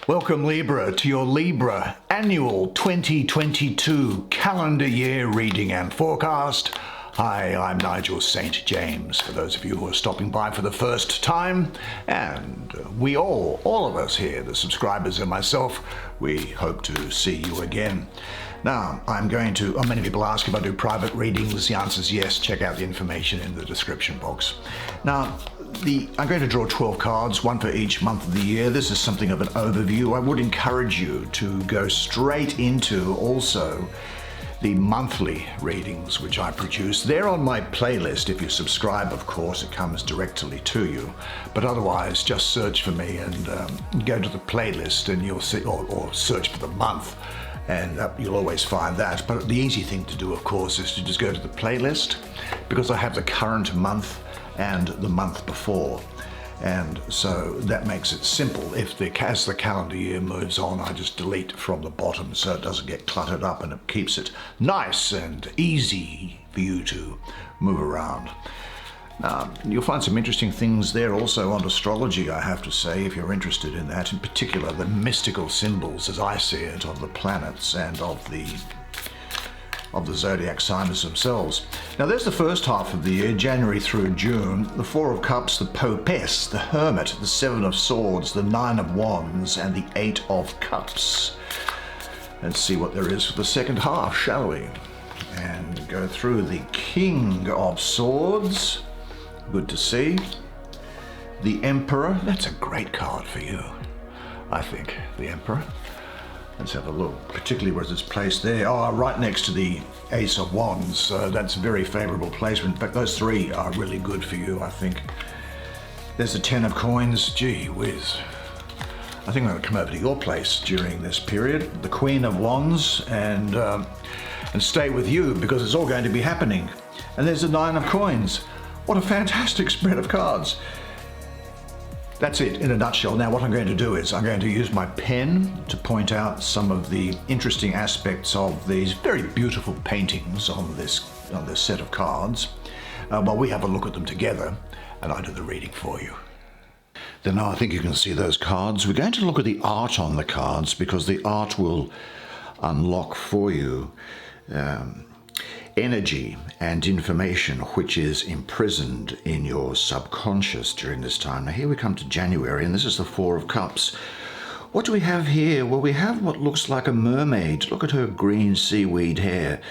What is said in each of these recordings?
Welcome Libra to your Libra annual 2022 calendar year reading and forecast. Hi, I'm Nigel Saint James, for those of you who are stopping by for the first time. And we all of us here, the subscribers and myself, we hope to see you again. Now, many people ask if I do private readings. The answer is yes. Check out the information in the description box. Now, I'm going to draw 12 cards, one for each month of the year. This is something of an overview. I would encourage you to go straight into also the monthly readings which I produce. They're on my playlist. If you subscribe, of course, it comes directly to you. But otherwise, just search for me and go to the playlist and you'll see, or search for the month, and you'll always find that. But the easy thing to do, of course, is to just go to the playlist, because I have the current month and the month before. And so that makes it simple. As the calendar year moves on, I just delete from the bottom so it doesn't get cluttered up, and it keeps it nice and easy for you to move around. You'll find some interesting things there also on astrology, I have to say, if you're interested in that. In particular, the mystical symbols, as I see it, of the planets and of the zodiac signs themselves. Now there's the first half of the year, January through June. The Four of Cups, the Popess, the Hermit, the Seven of Swords, the Nine of Wands, and the Eight of Cups. Let's see what there is for the second half, shall we? And go through the King of Swords. Good to see. The Emperor. That's a great card for you, I think, the Emperor. Let's have a look, particularly where it's placed there. Right next to the Ace of Wands. So that's a very favorable placement. In fact, those three are really good for you, I think. There's the Ten of Coins. Gee whiz. I think I'm going to come over to your place during this period. The Queen of Wands, and stay with you, because it's all going to be happening. And there's the Nine of Coins. What a fantastic spread of cards. That's it in a nutshell. Now what I'm going to do is I'm going to use my pen to point out some of the interesting aspects of these very beautiful paintings on this set of cards, while we have a look at them together and I do the reading for you. Then now I think you can see those cards. We're going to look at the art on the cards, because the art will unlock for you energy and information which is imprisoned in your subconscious during this time. Now here we come to January, and this is the Four of Cups. What do we have here? Well, we have what looks like a mermaid. Look at her green seaweed hair,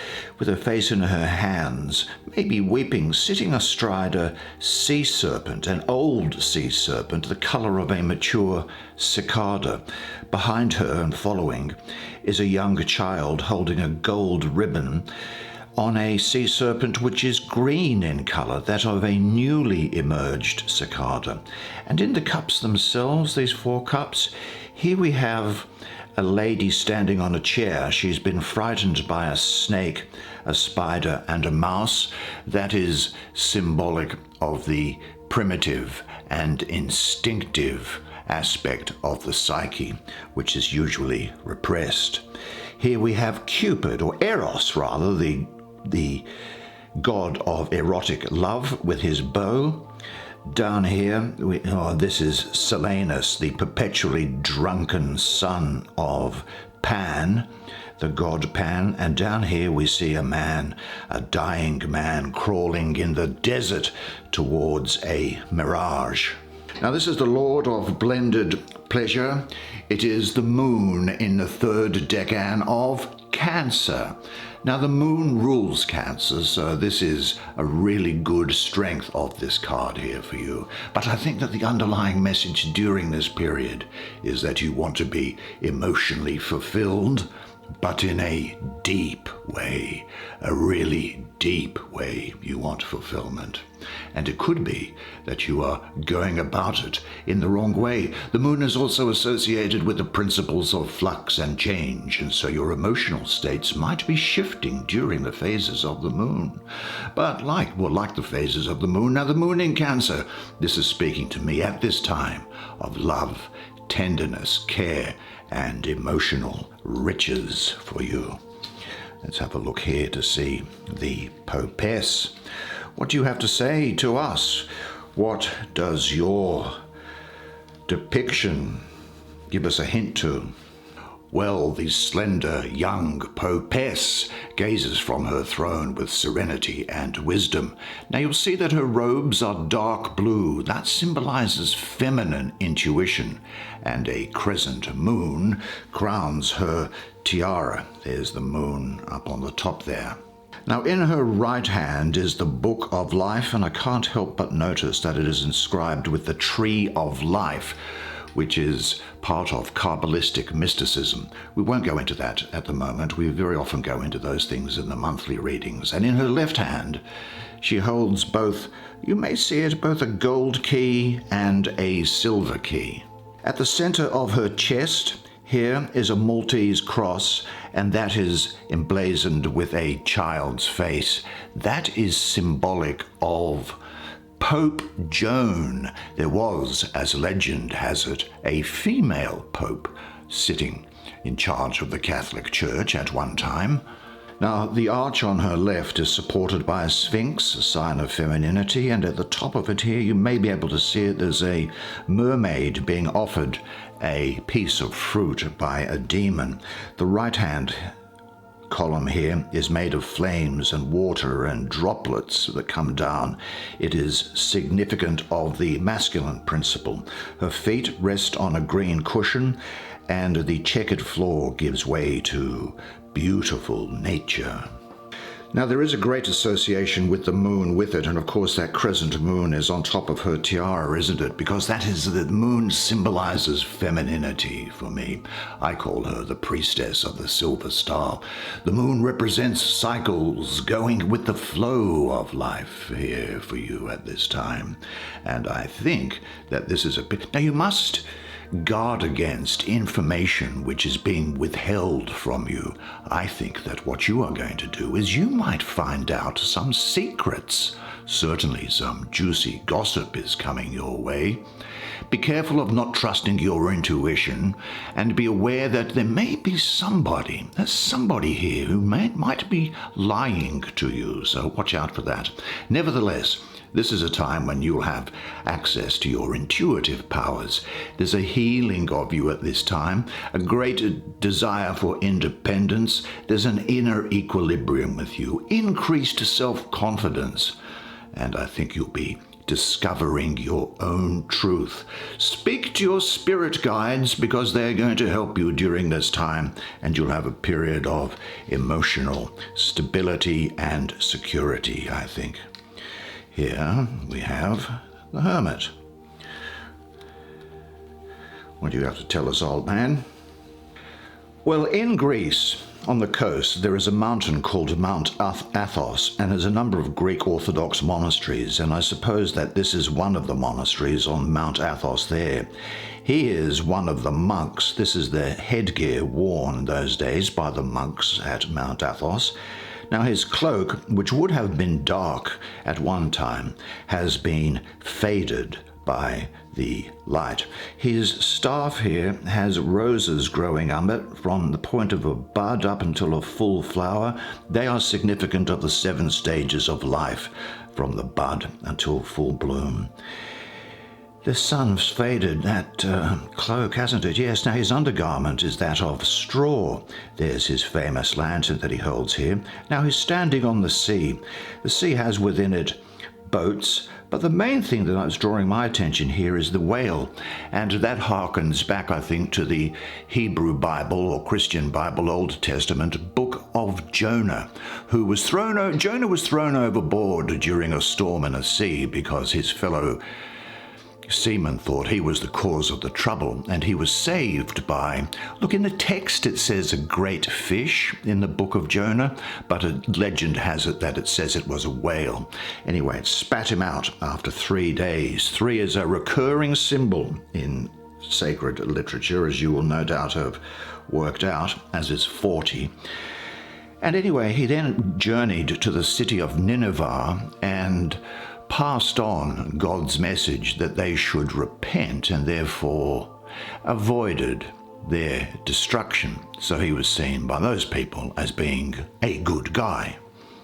with her face in her hands, maybe weeping, sitting astride a sea serpent, an old sea serpent, the color of a mature cicada. Behind her and following is a young child holding a gold ribbon on a sea serpent which is green in color, that of a newly emerged cicada. And in the cups themselves, these four cups, here we have a lady standing on a chair. She's been frightened by a snake, a spider, and a mouse. That is symbolic of the primitive and instinctive aspect of the psyche, which is usually repressed. Here we have Cupid, or Eros rather, the god of erotic love, with his bow. Down here, this is Silenus, the perpetually drunken son of Pan, the god Pan. And down here we see a man, a dying man, crawling in the desert towards a mirage. Now this is the Lord of blended pleasure. It is the moon in the third decan of Cancer. Now the moon rules Cancer, so this is a really good strength of this card here for you. But I think that the underlying message during this period is that you want to be emotionally fulfilled, but in a deep way, a really deep way. You want fulfillment. And it could be that you are going about it in the wrong way. The moon is also associated with the principles of flux and change, and so your emotional states might be shifting during the phases of the moon. But like the phases of the moon, now the moon in Cancer, this is speaking to me at this time of love, tenderness, care, and emotional riches for you. Let's have a look here to see the Popess. What do you have to say to us? What does your depiction give us a hint to? Well, the slender young Popess gazes from her throne with serenity and wisdom. Now you'll see that her robes are dark blue. That symbolizes feminine intuition. And a crescent moon crowns her tiara. There's the moon up on the top there. Now in her right hand is the Book of Life, and I can't help but notice that it is inscribed with the Tree of Life, which is part of Kabbalistic mysticism. We won't go into that at the moment. We very often go into those things in the monthly readings. And in her left hand, she holds both, you may see it, both a gold key and a silver key. At the center of her chest, here is a Maltese cross, and that is emblazoned with a child's face. That is symbolic of Pope Joan. There was, as legend has it, a female pope sitting in charge of the Catholic Church at one time. Now, the arch on her left is supported by a sphinx, a sign of femininity, and at the top of it here, you may be able to see it, there's a mermaid being offered a piece of fruit by a demon. The right-hand column here is made of flames and water and droplets that come down. It is significant of the masculine principle. Her feet rest on a green cushion, and the checkered floor gives way to beautiful nature. Now there is a great association with the moon with it, and of course that crescent moon is on top of her tiara, isn't it? Because the moon symbolizes femininity for me. I call her the priestess of the silver star. The moon represents cycles, going with the flow of life here for you at this time. And I think that this is a bit... Now you must guard against information which is being withheld from you. I think that what you are going to do is you might find out some secrets. Certainly some juicy gossip is coming your way. Be careful of not trusting your intuition, and be aware that there may be there's somebody here who might be lying to you, so watch out for that. Nevertheless, this is a time when you'll have access to your intuitive powers. There's a healing of you at this time, a great desire for independence. There's an inner equilibrium with you, increased self-confidence, and I think you'll be discovering your own truth. Speak to your spirit guides, because they're going to help you during this time, and you'll have a period of emotional stability and security, I think. Here we have the Hermit. What do you have to tell us, old man? Well, in Greece, on the coast, there is a mountain called Mount Athos, and there's a number of Greek Orthodox monasteries, and I suppose that this is one of the monasteries on Mount Athos there. He is one of the monks. This is the headgear worn in those days by the monks at Mount Athos. Now his cloak, which would have been dark at one time, has been faded by the light. His staff here has roses growing on it from the point of a bud up until a full flower. They are significant of the 7 stages of life, from the bud until full bloom. The sun's faded that cloak, hasn't it? Yes, now his undergarment is that of straw. There's his famous lantern that he holds here. Now he's standing on the sea. The sea has within it boats, but the main thing that was drawing my attention here is the whale, and that harkens back, I think, to the Hebrew Bible or Christian Bible, Old Testament, book of Jonah, Jonah was thrown overboard during a storm in a sea because his fellow seaman thought he was the cause of the trouble, and he was saved by, look, in the text it says a great fish in the book of Jonah, but a legend has it that it says it was a whale. Anyway, it spat him out after 3 days. 3 is a recurring symbol in sacred literature, as you will no doubt have worked out, as is 40. And anyway, he then journeyed to the city of Nineveh and passed on God's message that they should repent, and therefore avoided their destruction. So he was seen by those people as being a good guy.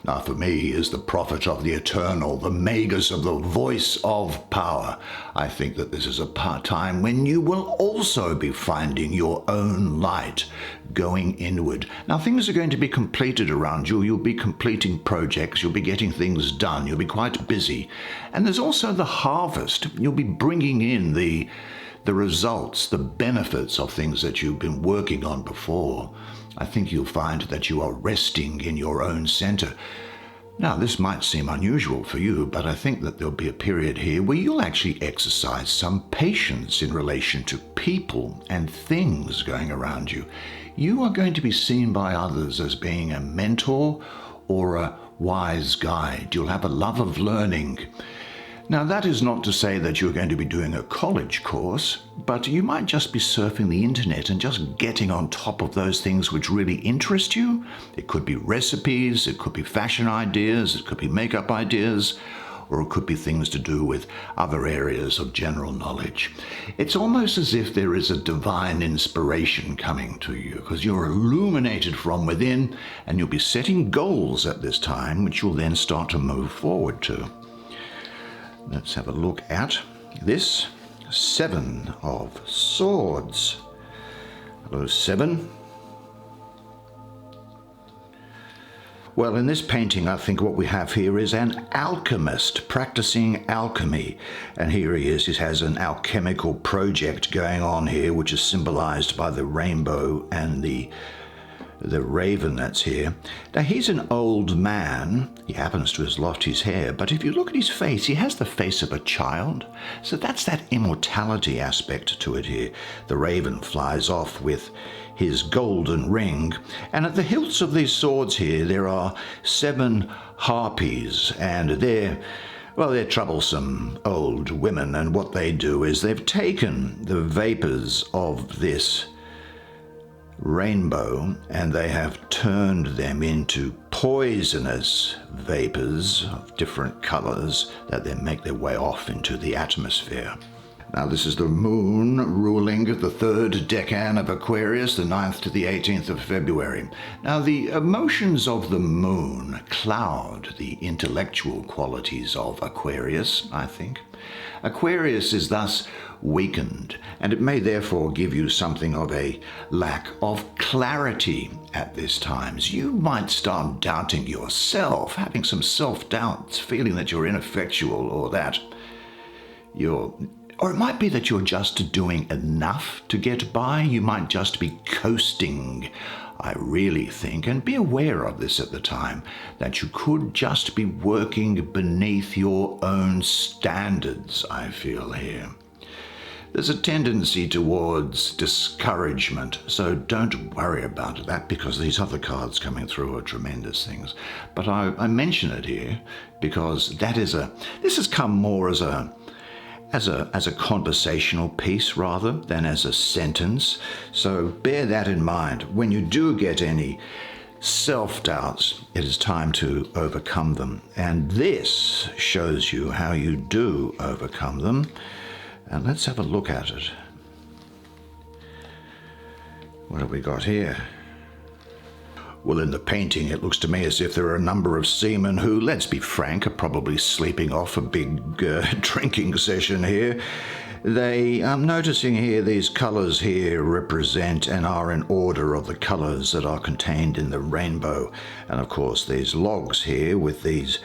Now, for me, he is the prophet of the eternal, the magus of the voice of power. I think that this is a time when you will also be finding your own light going inward. Now, things are going to be completed around you. You'll be completing projects. You'll be getting things done. You'll be quite busy. And there's also the harvest. You'll be bringing in the results, the benefits of things that you've been working on before. I think you'll find that you are resting in your own center. Now, this might seem unusual for you, but I think that there'll be a period here where you'll actually exercise some patience in relation to people and things going around you. You are going to be seen by others as being a mentor or a wise guide. You'll have a love of learning. Now, that is not to say that you're going to be doing a college course, but you might just be surfing the internet and just getting on top of those things which really interest you. It could be recipes, it could be fashion ideas, it could be makeup ideas, or it could be things to do with other areas of general knowledge. It's almost as if there is a divine inspiration coming to you, because you're illuminated from within, and you'll be setting goals at this time, which you'll then start to move forward to. Let's have a look at this. 7 of Swords. Hello, 7. Well, in this painting, I think what we have here is an alchemist practicing alchemy. And here he is. He has an alchemical project going on here, which is symbolized by the rainbow and the raven that's here. Now, he's an old man. He happens to have lost his hair, but if you look at his face, he has the face of a child. So that's that immortality aspect to it here. The raven flies off with his golden ring, and at the hilts of these swords here, there are 7 harpies, and they're troublesome old women, and what they do is they've taken the vapors of this rainbow and they have turned them into poisonous vapors of different colors that then make their way off into the atmosphere. Now, this is the moon ruling the 3rd decan of Aquarius, the 9th to the 18th of February. Now, the emotions of the moon cloud the intellectual qualities of Aquarius, I think. Aquarius is thus weakened, and it may therefore give you something of a lack of clarity at this time. So you might start doubting yourself, having some self-doubts, feeling that you're ineffectual or that or it might be that you're just doing enough to get by. You might just be coasting, I really think, and be aware of this at the time, that you could just be working beneath your own standards, I feel here. There's a tendency towards discouragement, so don't worry about that, because these other cards coming through are tremendous things. But I mention it here because this has come more as a conversational piece rather than as a sentence. So bear that in mind. When you do get any self-doubts, it is time to overcome them. And this shows you how you do overcome them. And let's have a look at it. What have we got here? Well, in the painting, it looks to me as if there are a number of seamen who, let's be frank, are probably sleeping off a big drinking session here. I'm noticing here these colors here represent and are in order of the colors that are contained in the rainbow. And of course, these logs here with these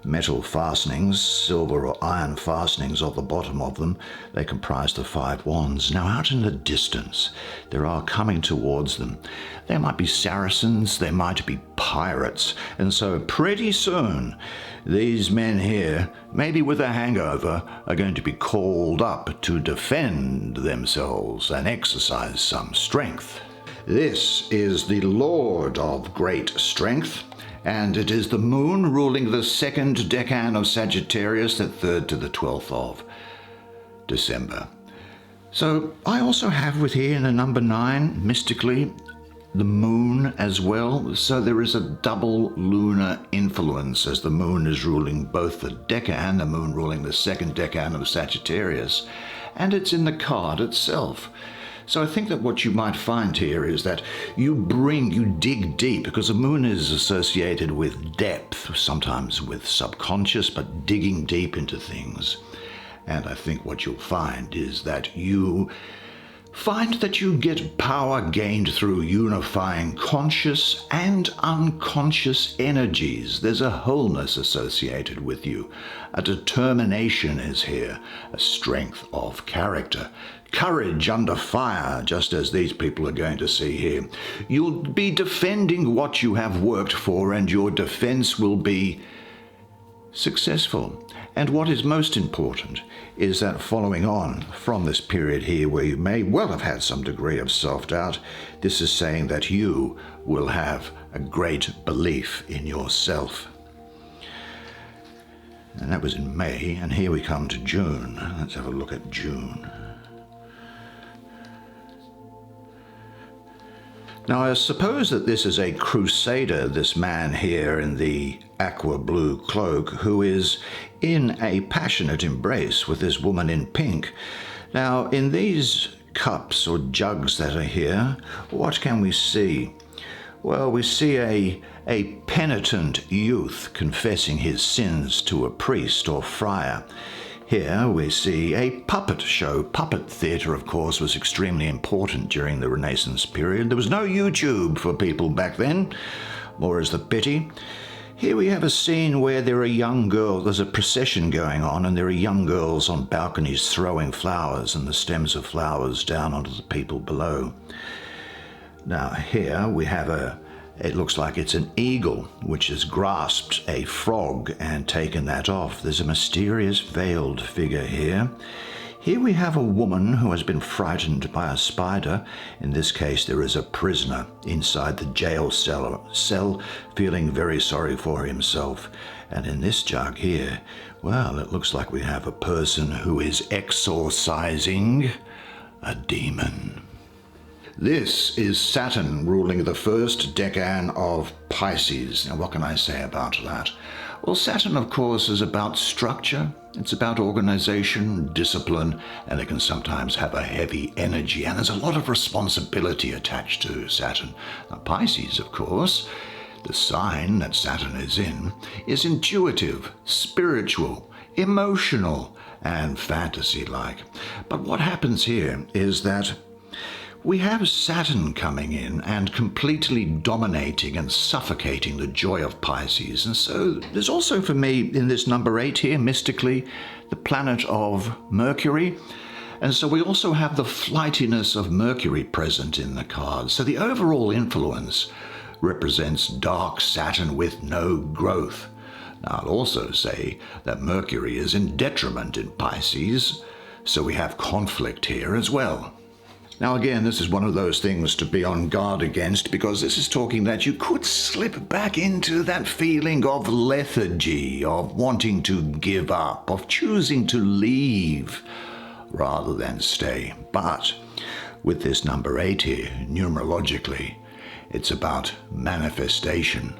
metal fastenings, silver or iron fastenings at the bottom of them, they comprise the 5 wands. Now, out in the distance, there are coming towards them. They might be Saracens, they might be pirates, and so pretty soon, these men here, maybe with a hangover, are going to be called up to defend themselves and exercise some strength. This is the Lord of Great Strength, and it is the moon ruling the 2nd decan of Sagittarius, the 3rd to the 12th of December. So I also have with here in the number 9, mystically, the moon as well. So there is a double lunar influence as the moon is ruling both the decan, the moon ruling the 2nd decan of Sagittarius, and it's in the card itself. So I think that what you might find here is that you dig deep, because the moon is associated with depth, sometimes with subconscious, but digging deep into things. And I think what you'll find is that you find that you get power gained through unifying conscious and unconscious energies. There's a wholeness associated with you. A determination is here, a strength of character. Courage under fire, just as these people are going to see here. You'll be defending what you have worked for, and your defense will be successful. And what is most important is that following on from this period here where you may well have had some degree of self-doubt, this is saying that you will have a great belief in yourself. And that was in May, and here we come to June. Let's have a look at June. Now, I suppose that this is a crusader, this man here in the aqua blue cloak, who is in a passionate embrace with this woman in pink. Now, in these cups or jugs that are here, what can we see? Well, we see a penitent youth confessing his sins to a priest or friar. Here we see a puppet show. Puppet theatre, of course, was extremely important during the Renaissance period. There was no YouTube for people back then, more is the pity. Here we have a scene where there are young girls, there's a procession going on, and there are young girls on balconies throwing flowers and the stems of flowers down onto the people below. Now here we have it looks like it's an eagle which has grasped a frog and taken that off. There's a mysterious veiled figure here. Here we have a woman who has been frightened by a spider. In this case, there is a prisoner inside the jail cell feeling very sorry for himself. And in this jug here, well, it looks like we have a person who is exorcising a demon. This is Saturn ruling the first decan of Pisces. Now, what can I say about that? Well, Saturn, of course, is about structure. It's about organization, discipline, and it can sometimes have a heavy energy, and there's a lot of responsibility attached to Saturn. Now, Pisces, of course, the sign that Saturn is in, is intuitive, spiritual, emotional, and fantasy-like. But what happens here is that we have Saturn coming in and completely dominating and suffocating the joy of Pisces. And so there's also for me in this number 8 here, mystically, the planet of Mercury. And so we also have the flightiness of Mercury present in the cards. So the overall influence represents dark Saturn with no growth. Now I'll also say that Mercury is in detriment in Pisces, so we have conflict here as well. Now again, this is one of those things to be on guard against, because this is talking that you could slip back into that feeling of lethargy, of wanting to give up, of choosing to leave rather than stay. But with this number 8 here, numerologically, it's about manifestation,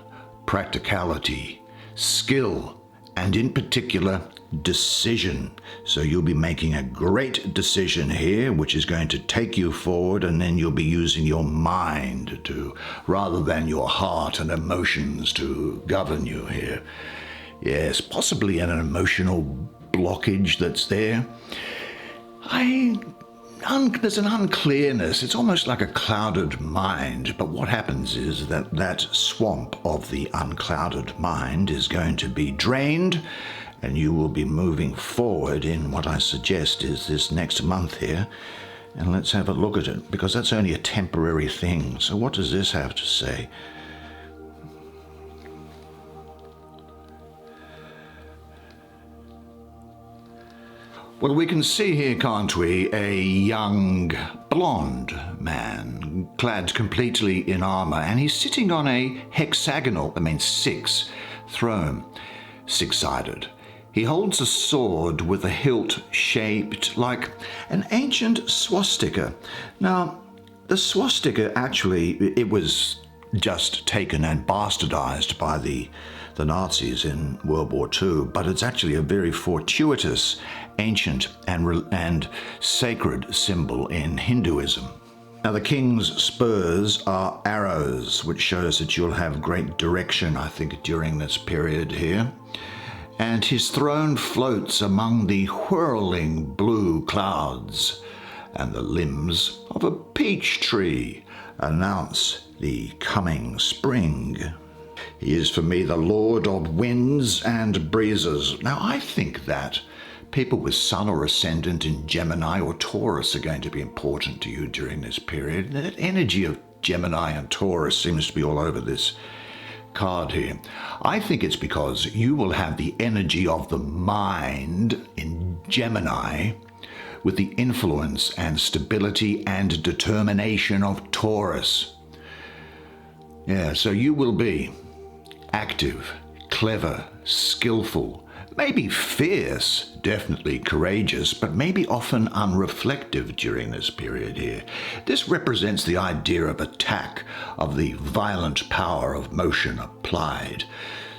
practicality, skill, and in particular, decision. So you'll be making a great decision here, which is going to take you forward, and then you'll be using your mind to, rather than your heart and emotions to govern you here. Yes, possibly an emotional blockage that's there. There's an unclearness. It's almost like a clouded mind, but what happens is that that swamp of the unclouded mind is going to be drained, and you will be moving forward in what I suggest is this next month here. And let's have a look at it, because that's only a temporary thing. So what does this have to say? Well, we can see here, can't we, a young blonde man clad completely in armor, and he's sitting on a hexagonal, six throne, six-sided. He holds a sword with a hilt shaped like an ancient swastika. Now, the swastika actually, it was just taken and bastardized by the Nazis in World War II, but it's actually a very fortuitous ancient and sacred symbol in Hinduism. Now, the king's spurs are arrows, which shows that you'll have great direction, I think, during this period here. And his throne floats among the whirling blue clouds, and the limbs of a peach tree announce the coming spring. He is for me the lord of winds and breezes. Now, I think that people with sun or ascendant in Gemini or Taurus are going to be important to you during this period. That energy of Gemini and Taurus seems to be all over this card here. I think it's because you will have the energy of the mind in Gemini with the influence and stability and determination of Taurus. Yeah, so you will be active, clever, skillful, maybe fierce, definitely courageous, but maybe often unreflective during this period here. This represents the idea of attack, of the violent power of motion applied.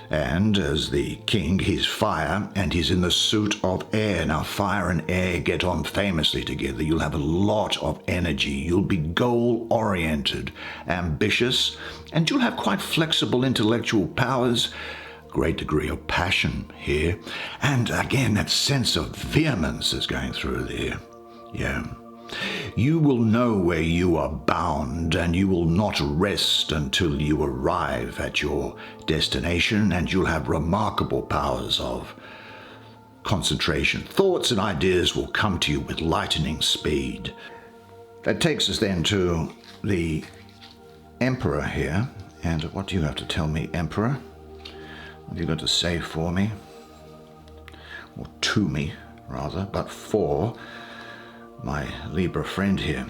And as the king, he's fire, and he's in the suit of air. Now, fire and air get on famously together. You'll have a lot of energy. You'll be goal-oriented, ambitious, and you'll have quite flexible intellectual powers. Great degree of passion here. And again, that sense of vehemence is going through there. Yeah. You will know where you are bound, and you will not rest until you arrive at your destination, and you'll have remarkable powers of concentration. Thoughts and ideas will come to you with lightning speed. That takes us then to the Emperor here. And what do you have to tell me, Emperor? What have you got to say for me? Or to me, rather, but for my Libra friend here.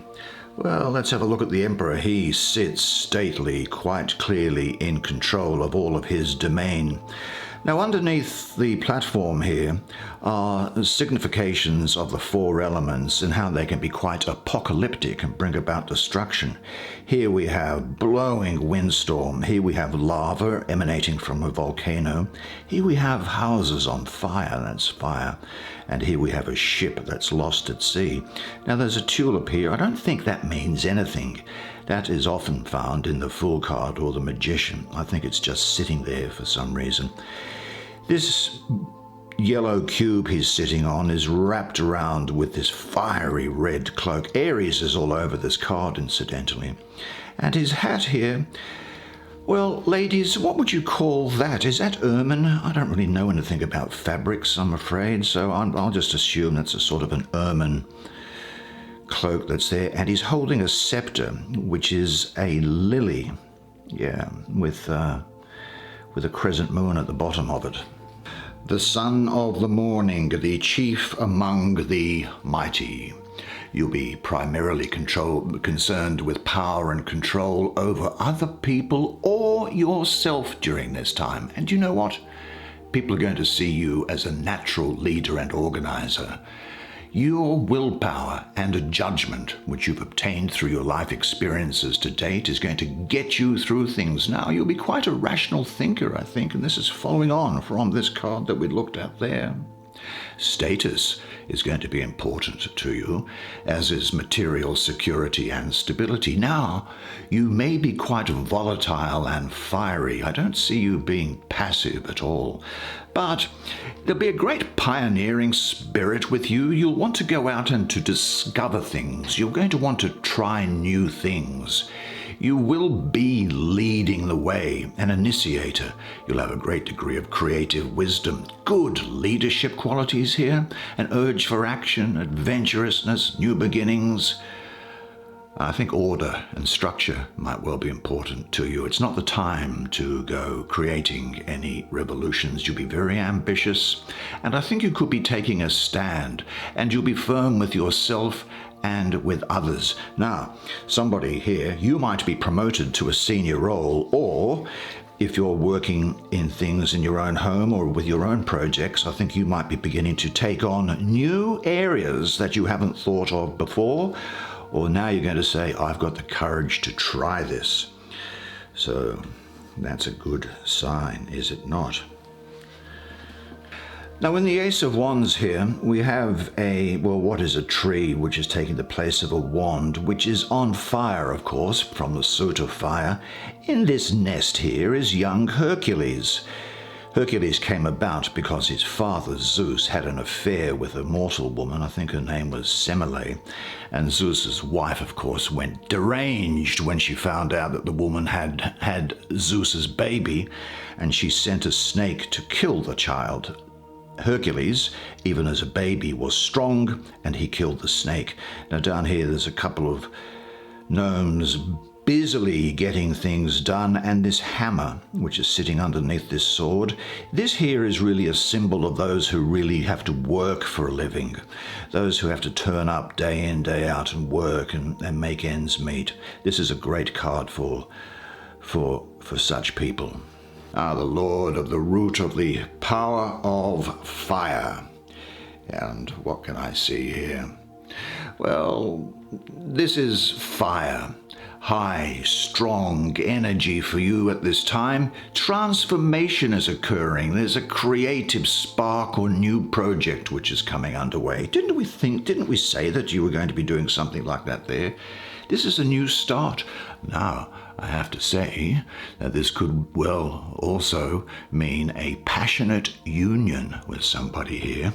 Well, let's have a look at the Emperor. He sits stately, quite clearly in control of all of his domain. Now, underneath the platform here are significations of the four elements and how they can be quite apocalyptic and bring about destruction. Here we have blowing windstorm. Here we have lava emanating from a volcano. Here we have houses on fire, that's fire. And here we have a ship that's lost at sea. Now, there's a tulip here. I don't think that means anything. That is often found in the Fool card or the Magician. I think it's just sitting there for some reason. This yellow cube he's sitting on is wrapped around with this fiery red cloak. Aries is all over this card, incidentally. And his hat here, well, ladies, what would you call that? Is that ermine? I don't really know anything about fabrics, I'm afraid, so I'll just assume that's a sort of an ermine cloak that's there. And he's holding a scepter, which is a lily, yeah, with a crescent moon at the bottom of it. The son of the morning, the chief among the mighty. You'll be primarily concerned with power and control over other people or yourself during this time. And you know what? People are going to see you as a natural leader and organizer. Your willpower and a judgment, which you've obtained through your life experiences to date, is going to get you through things. Now, you'll be quite a rational thinker, I think, and this is following on from this card that we looked at there. Status is going to be important to you, as is material security and stability. Now, you may be quite volatile and fiery. I don't see you being passive at all. But there'll be a great pioneering spirit with you. You'll want to go out and to discover things. You're going to want to try new things. You will be leading the way, an initiator. You'll have a great degree of creative wisdom, good leadership qualities here, an urge for action, adventurousness, new beginnings. I think order and structure might well be important to you. It's not the time to go creating any revolutions. You'll be very ambitious, and I think you could be taking a stand, and you'll be firm with yourself and with others. Now, somebody here, you might be promoted to a senior role, or if you're working in things in your own home or with your own projects, I think you might be beginning to take on new areas that you haven't thought of before, or now you're going to say, I've got the courage to try this. So that's a good sign, is it not? Now in the Ace of Wands here, we have what is a tree which is taking the place of a wand, which is on fire, of course, from the suit of fire. In this nest here is young Hercules. Hercules came about because his father Zeus had an affair with a mortal woman. I think her name was Semele. And Zeus's wife, of course, went deranged when she found out that the woman had Zeus's baby, and she sent a snake to kill the child. Hercules, even as a baby, was strong, and he killed the snake. Now down here there's a couple of gnomes busily getting things done, and this hammer, which is sitting underneath this sword. This here is really a symbol of those who really have to work for a living, those who have to turn up day in, day out and work and make ends meet. This is a great card for such people. The Lord of the root of the power of fire. And what can I see here? Well, this is fire. High, strong energy for you at this time. Transformation is occurring. There's a creative spark or new project which is coming underway. Didn't we say that you were going to be doing something like that there? This is a new start. Now, I have to say that this could well also mean a passionate union with somebody here.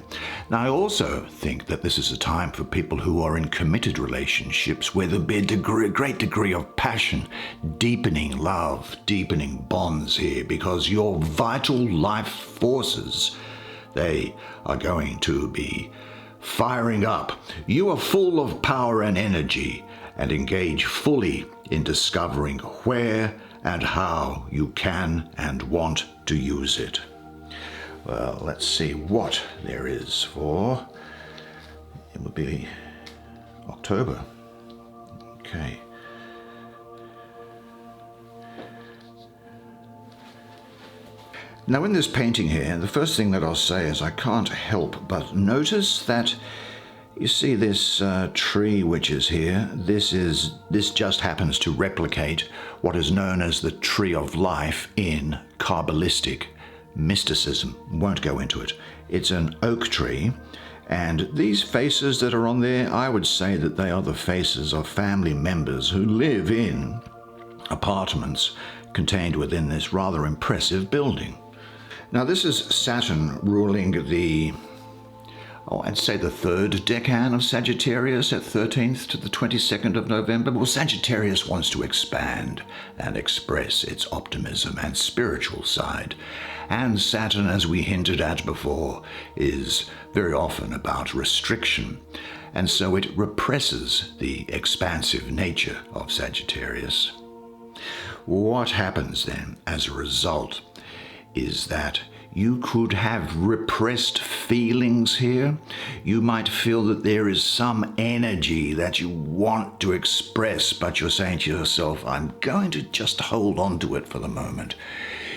Now, I also think that this is a time for people who are in committed relationships where there'll be a great degree of passion, deepening love, deepening bonds here, because your vital life forces, they are going to be firing up. You are full of power and energy, and engage fully in discovering where and how you can and want to use it. Well, let's see what there is for. It would be October. Okay. Now in this painting here, the first thing that I'll say is I can't help but notice that you see this tree which is here. This just happens to replicate what is known as the tree of life in Kabbalistic mysticism. Won't go into it. It's an oak tree, and these faces that are on there, I would say that they are the faces of family members who live in apartments contained within this rather impressive building. Now this is Saturn ruling I'd say the third decan of Sagittarius at 13th to the 22nd of November. Well, Sagittarius wants to expand and express its optimism and spiritual side. And Saturn, as we hinted at before, is very often about restriction. And so it represses the expansive nature of Sagittarius. What happens then as a result is that you could have repressed feelings here. You might feel that there is some energy that you want to express, but you're saying to yourself, I'm going to just hold on to it for the moment.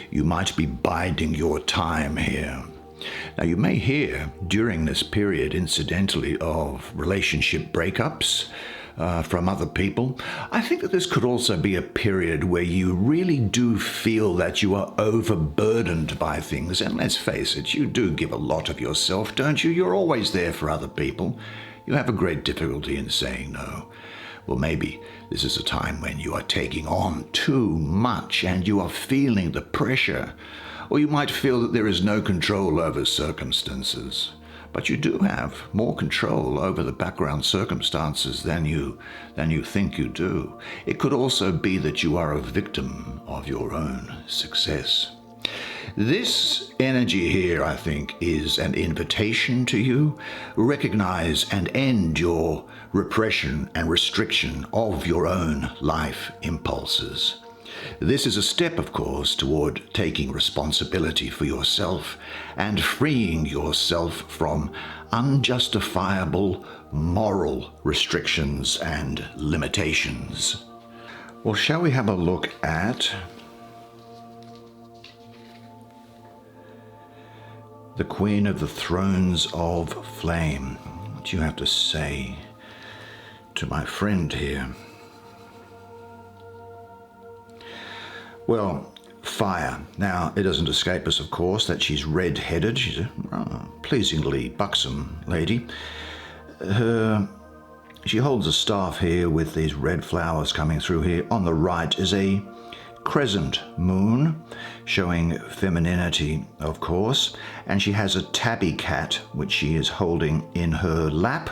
You might be biding your time here. Now, you may hear during this period, incidentally, of relationship breakups from other people. I think that this could also be a period where you really do feel that you are overburdened by things. And let's face it, you do give a lot of yourself, don't you? You're always there for other people. You have a great difficulty in saying no. Well, maybe this is a time when you are taking on too much and you are feeling the pressure. Or you might feel that there is no control over circumstances. But you do have more control over the background circumstances than you think you do. It could also be that you are a victim of your own success. This energy here, I think, is an invitation to you. Recognize and end your repression and restriction of your own life impulses. This is a step, of course, toward taking responsibility for yourself and freeing yourself from unjustifiable moral restrictions and limitations. Well, shall we have a look at the Queen of the Thrones of Flame? What do you have to say to my friend here? Well, fire. Now, it doesn't escape us, of course, that she's red-headed. She's a pleasingly buxom lady. She holds a staff here with these red flowers coming through here. On the right is a crescent moon, showing femininity, of course. And she has a tabby cat, which she is holding in her lap.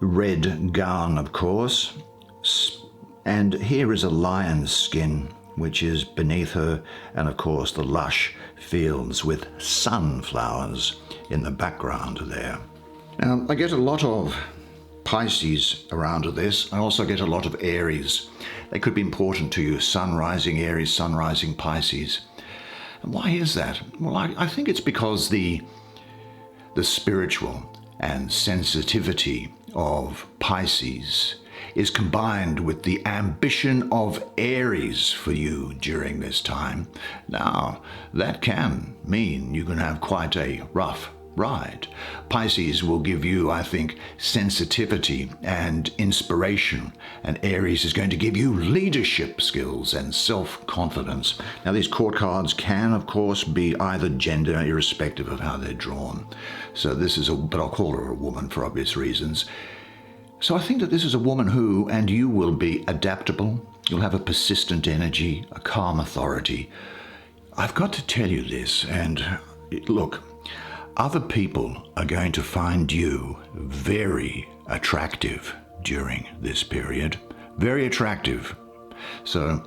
Red gown, of course. And here is a lion's skin, which is beneath her, and of course the lush fields with sunflowers in the background there. Now, I get a lot of Pisces around this. I also get a lot of Aries. They could be important to you. Sun rising Aries, sun rising Pisces. And why is that? Well, I think it's because the spiritual and sensitivity of Pisces is combined with the ambition of Aries for you during this time. Now, that can mean you can have quite a rough ride. Pisces will give you, I think, sensitivity and inspiration, and Aries is going to give you leadership skills and self-confidence. Now, these court cards can, of course, be either gender, irrespective of how they're drawn. So this is but I'll call her a woman for obvious reasons. So I think that this is a woman who, and you will be adaptable. You'll have a persistent energy, a calm authority. I've got to tell you this, and look, other people are going to find you very attractive during this period. Very attractive. So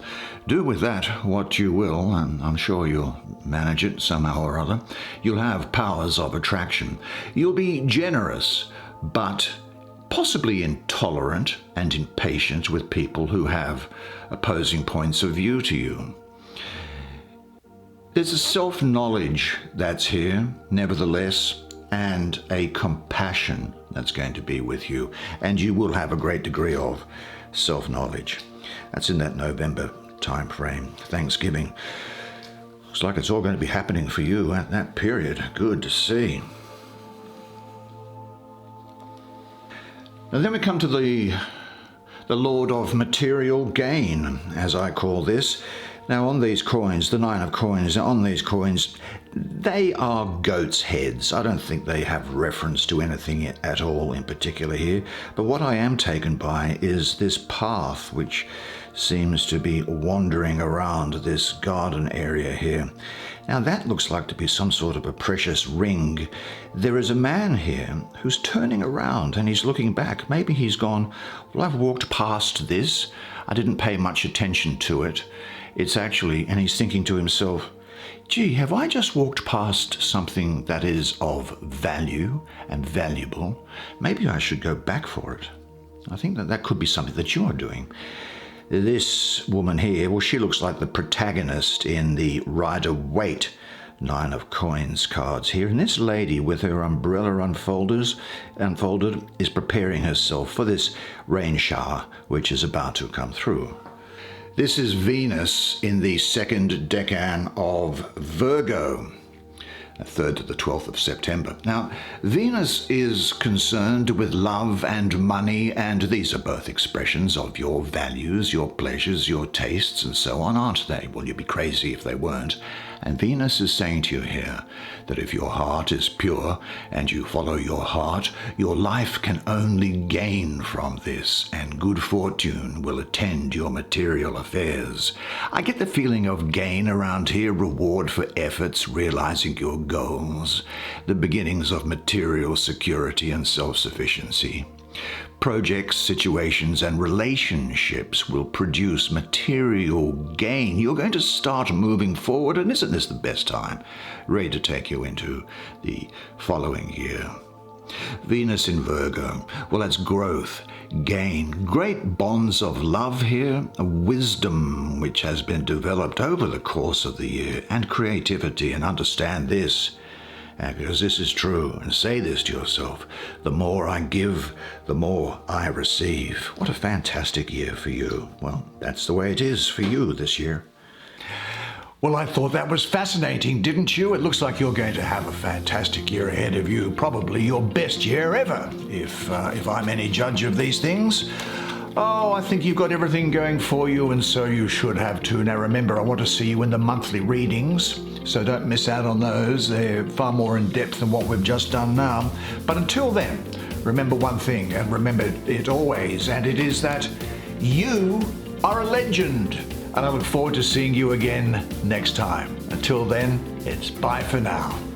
do with that what you will, and I'm sure you'll manage it somehow or other. You'll have powers of attraction. You'll be generous, but possibly intolerant and impatient with people who have opposing points of view to you. There's a self-knowledge that's here, nevertheless, and a compassion that's going to be with you. And you will have a great degree of self-knowledge. That's in that November time frame, Thanksgiving. Looks like it's all going to be happening for you at that period. Good to see. Now then we come to the Lord of Material Gain, as I call this. Now on these coins, the 9 of coins, on these coins, they are goat's heads. I don't think they have reference to anything at all in particular here. But what I am taken by is this path which seems to be wandering around this garden area here. Now that looks like to be some sort of a precious ring. There is a man here who's turning around and he's looking back. Maybe he's gone, well, I've walked past this. I didn't pay much attention to it. It's actually, and he's thinking to himself, gee, have I just walked past something that is of value and valuable? Maybe I should go back for it. I think that could be something that you're doing. This woman here, well, she looks like the protagonist in the Rider-Waite 9 of coins cards here. And this lady with her umbrella unfolded is preparing herself for this rain shower, which is about to come through. This is Venus in the second decan of Virgo, 3rd to the 12th of September. Now, Venus is concerned with love and money, and these are both expressions of your values, your pleasures, your tastes, and so on, aren't they? Well, you'd be crazy if they weren't. And Venus is saying to you here that if your heart is pure and you follow your heart, your life can only gain from this, and good fortune will attend your material affairs. I get the feeling of gain around here, reward for efforts, realizing your goals, the beginnings of material security and self-sufficiency. Projects, situations, and relationships will produce material gain. You're going to start moving forward, and isn't this the best time? Ready to take you into the following year. Venus in Virgo, well, that's growth, gain, great bonds of love here, a wisdom which has been developed over the course of the year, and creativity, and understand this. Because this is true, and say this to yourself, the more I give, the more I receive. What a fantastic year for you. Well, that's the way it is for you this year. Well, I thought that was fascinating, didn't you? It looks like you're going to have a fantastic year ahead of you, probably your best year ever, if I'm any judge of these things. Oh, I think you've got everything going for you, and so you should have too. Now remember, I want to see you in the monthly readings, so don't miss out on those. They're far more in depth than what we've just done now. But until then, remember one thing, and remember it always, and it is that you are a legend. And I look forward to seeing you again next time. Until then, it's bye for now.